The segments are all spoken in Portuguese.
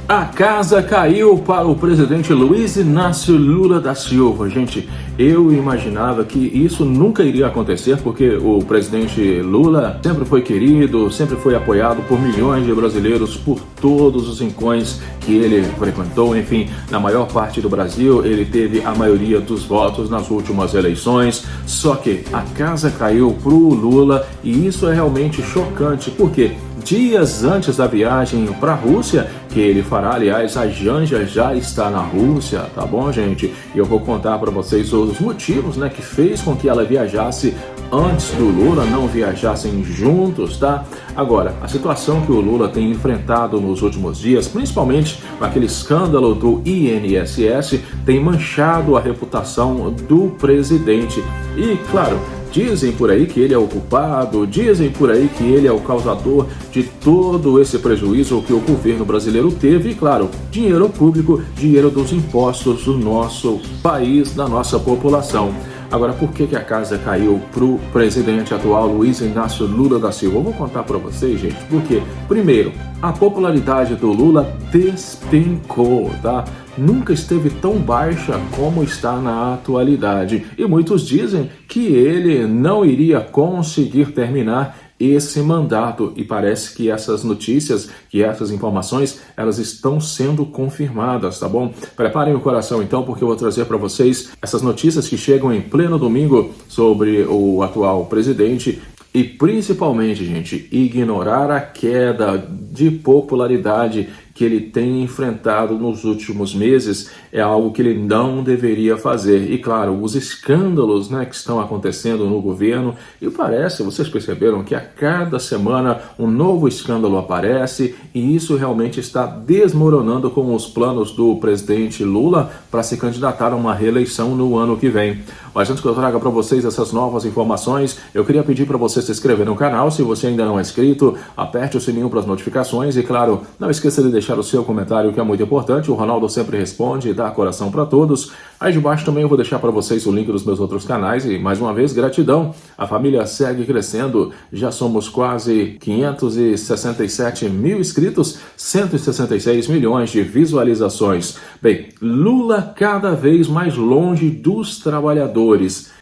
A casa caiu para o presidente Luiz Inácio Lula da Silva. Gente, eu imaginava que isso nunca iria acontecer, porque o presidente Lula sempre foi querido, sempre foi apoiado por milhões de brasileiros, por todos os rincões que ele frequentou. Enfim, na maior parte do Brasil, ele teve a maioria dos votos nas últimas eleições. Só que a casa caiu para o Lula e isso é realmente chocante, porque dias antes da viagem para a Rússia, que ele fará, aliás, a Janja já está na Rússia, tá bom, gente? E eu vou contar para vocês os motivos, que fez com que ela viajasse antes do Lula, não viajassem juntos, tá? Agora, a situação que o Lula tem enfrentado nos últimos dias, principalmente com aquele escândalo do INSS, tem manchado a reputação do presidente. E, claro, dizem por aí que ele é o culpado, dizem por aí que ele é o causador de todo esse prejuízo que o governo brasileiro teve. E, claro, dinheiro público, dinheiro dos impostos do nosso país, da nossa população. Agora, por que a casa caiu para o presidente atual, Luiz Inácio Lula da Silva? Eu vou contar para vocês, gente, porque, primeiro, a popularidade do Lula despencou, tá? Nunca esteve tão baixa como está na atualidade. E muitos dizem que ele não iria conseguir terminar esse mandato, e parece que essas notícias, que essas informações, elas estão sendo confirmadas, tá bom? Preparem o coração então, porque eu vou trazer para vocês essas notícias que chegam em pleno domingo sobre o atual presidente. E principalmente, gente, ignorar a queda de popularidade que ele tem enfrentado nos últimos meses é algo que ele não deveria fazer. E claro, os escândalos, que estão acontecendo no governo, e parece, vocês perceberam que a cada semana um novo escândalo aparece, e isso realmente está desmoronando com os planos do presidente Lula para se candidatar a uma reeleição no ano que vem. Mas antes que eu traga para vocês essas novas informações, eu queria pedir para você se inscrever no canal. Se você ainda não é inscrito, aperte o sininho para as notificações e, claro, não esqueça de deixar o seu comentário, que é muito importante. O Ronaldo sempre responde e dá coração para todos. Aí de baixo também eu vou deixar para vocês o link dos meus outros canais e, mais uma vez, gratidão. A família segue crescendo, já somos quase 567 mil inscritos, 166 milhões de visualizações. Bem, Lula cada vez mais longe dos trabalhadores.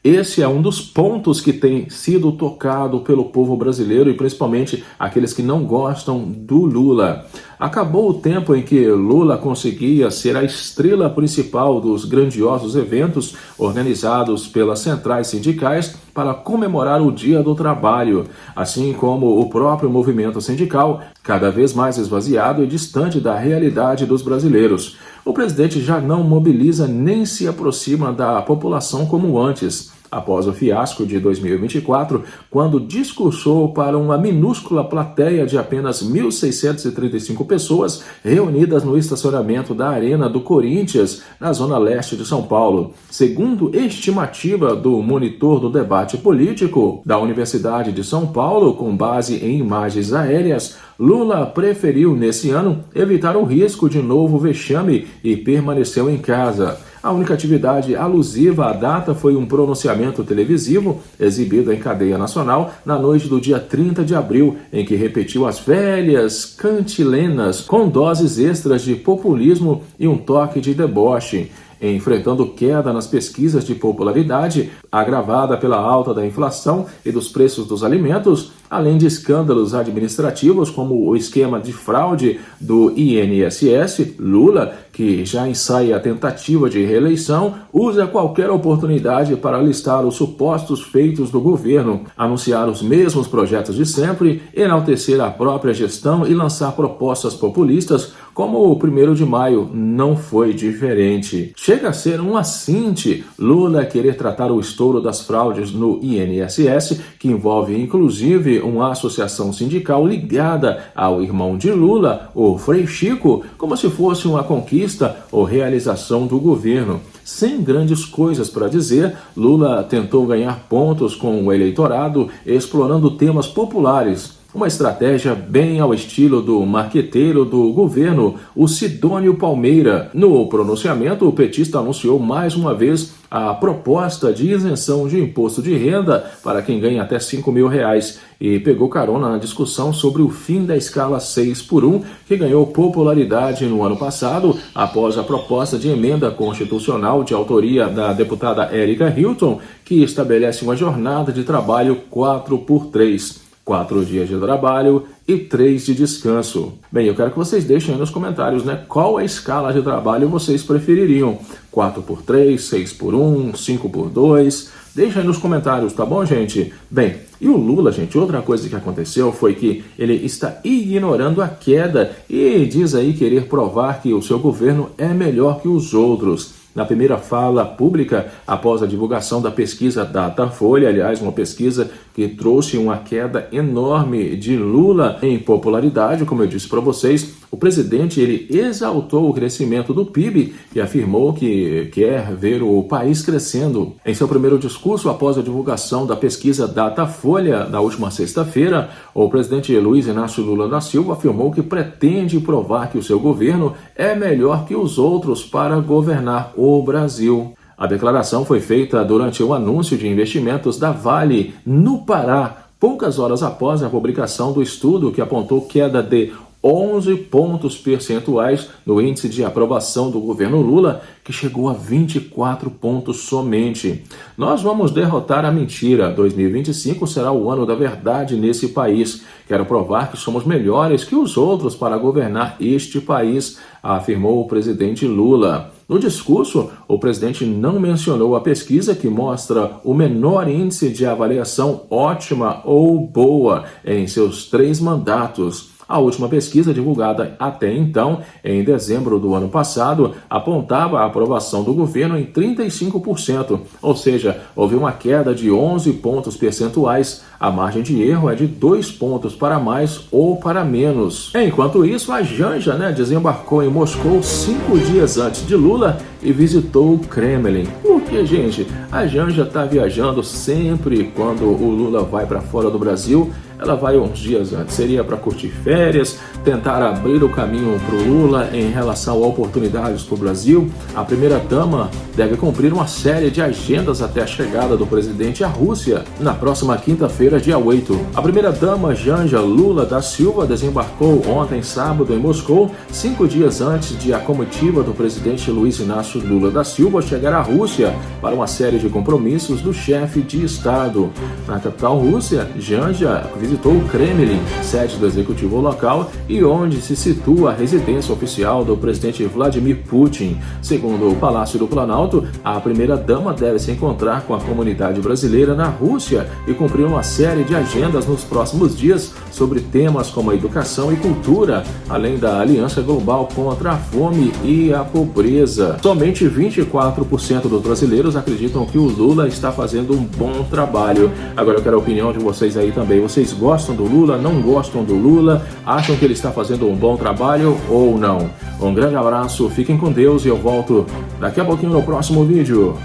Esse é um dos pontos que tem sido tocado pelo povo brasileiro e principalmente aqueles que não gostam do Lula. Acabou o tempo em que Lula conseguia ser a estrela principal dos grandiosos eventos organizados pelas centrais sindicais para comemorar o Dia do Trabalho, assim como o próprio movimento sindical, cada vez mais esvaziado e distante da realidade dos brasileiros. O presidente já não mobiliza nem se aproxima da população como antes, após o fiasco de 2024, quando discursou para uma minúscula plateia de apenas 1.635 pessoas reunidas no estacionamento da Arena do Corinthians, na zona leste de São Paulo. Segundo estimativa do monitor do debate político da Universidade de São Paulo, com base em imagens aéreas, Lula preferiu, nesse ano, evitar o risco de novo vexame e permaneceu em casa. A única atividade alusiva à data foi um pronunciamento televisivo exibido em cadeia nacional na noite do dia 30 de abril, em que repetiu as velhas cantilenas com doses extras de populismo e um toque de deboche. Enfrentando queda nas pesquisas de popularidade, agravada pela alta da inflação e dos preços dos alimentos, além de escândalos administrativos como o esquema de fraude do INSS, Lula, que já ensaia a tentativa de reeleição, usa qualquer oportunidade para listar os supostos feitos do governo, anunciar os mesmos projetos de sempre, enaltecer a própria gestão e lançar propostas populistas, como o 1º de maio não foi diferente. Chega a ser um assinte Lula querer tratar o estouro das fraudes no INSS, que envolve inclusive uma associação sindical ligada ao irmão de Lula, o Frei Chico, como se fosse uma conquista ou realização do governo. Sem grandes coisas para dizer, Lula tentou ganhar pontos com o eleitorado explorando temas populares, uma estratégia bem ao estilo do marqueteiro do governo, o Sidônio Palmeira. No pronunciamento, o petista anunciou mais uma vez a proposta de isenção de imposto de renda para quem ganha até R$5.000 e pegou carona na discussão sobre o fim da escala 6x1, que ganhou popularidade no ano passado após a proposta de emenda constitucional de autoria da deputada Érica Hilton, que estabelece uma jornada de trabalho 4x3. 4 dias de trabalho e 3 de descanso. Bem, eu quero que vocês deixem aí nos comentários, né? Qual a escala de trabalho vocês prefeririam? 4x3, 6x1, 5x2? Deixa aí nos comentários, tá bom, gente? Bem, e o Lula, gente, outra coisa que aconteceu foi que ele está ignorando a queda e diz aí querer provar que o seu governo é melhor que os outros. Na primeira fala pública, após a divulgação da pesquisa Datafolha, aliás, uma pesquisa que trouxe uma queda enorme de Lula em popularidade, como eu disse para vocês, o presidente ele exaltou o crescimento do PIB e afirmou que quer ver o país crescendo. Em seu primeiro discurso, após a divulgação da pesquisa Datafolha, na última sexta-feira, o presidente Luiz Inácio Lula da Silva afirmou que pretende provar que o seu governo é melhor que os outros para governar o Brasil. A declaração foi feita durante o anúncio de investimentos da Vale no Pará, poucas horas após a publicação do estudo que apontou queda de 11 pontos percentuais no índice de aprovação do governo Lula, que chegou a 24 pontos somente. Nós vamos derrotar a mentira. 2025 será o ano da verdade nesse país. Quero provar que somos melhores que os outros para governar este país, afirmou o presidente Lula. No discurso, o presidente não mencionou a pesquisa que mostra o menor índice de avaliação ótima ou boa em seus 3 mandatos. A última pesquisa, divulgada até então, em dezembro do ano passado, apontava a aprovação do governo em 35%, ou seja, houve uma queda de 11 pontos percentuais. A margem de erro é de 2 pontos para mais ou para menos. Enquanto isso, a Janja, desembarcou em Moscou 5 dias antes de Lula e visitou o Kremlin. Porque, gente, a Janja está viajando sempre quando o Lula vai para fora do Brasil. Ela vai uns dias antes, seria para curtir férias, tentar abrir o caminho para o Lula em relação a oportunidades para o Brasil. A primeira-dama deve cumprir uma série de agendas até a chegada do presidente à Rússia, na próxima quinta-feira, dia 8. A primeira-dama Janja Lula da Silva desembarcou ontem, sábado, em Moscou, 5 dias antes de a comitiva do presidente Luiz Inácio Lula da Silva chegar à Rússia para uma série de compromissos do chefe de Estado. Na capital Rússia, Janja visitou o Kremlin, sede do executivo local e onde se situa a residência oficial do presidente Vladimir Putin. Segundo o Palácio do Planalto, a primeira-dama deve se encontrar com a comunidade brasileira na Rússia e cumprir uma série de agendas nos próximos dias sobre temas como a educação e cultura, além da Aliança Global contra a Fome e a Pobreza. Somente 24% dos brasileiros acreditam que o Lula está fazendo um bom trabalho. Agora eu quero a opinião de vocês aí também. Vocês gostam do Lula, não gostam do Lula? Acham que ele está fazendo um bom trabalho ou não? Um grande abraço, fiquem com Deus e eu volto daqui a pouquinho no próximo vídeo.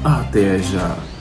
Até já!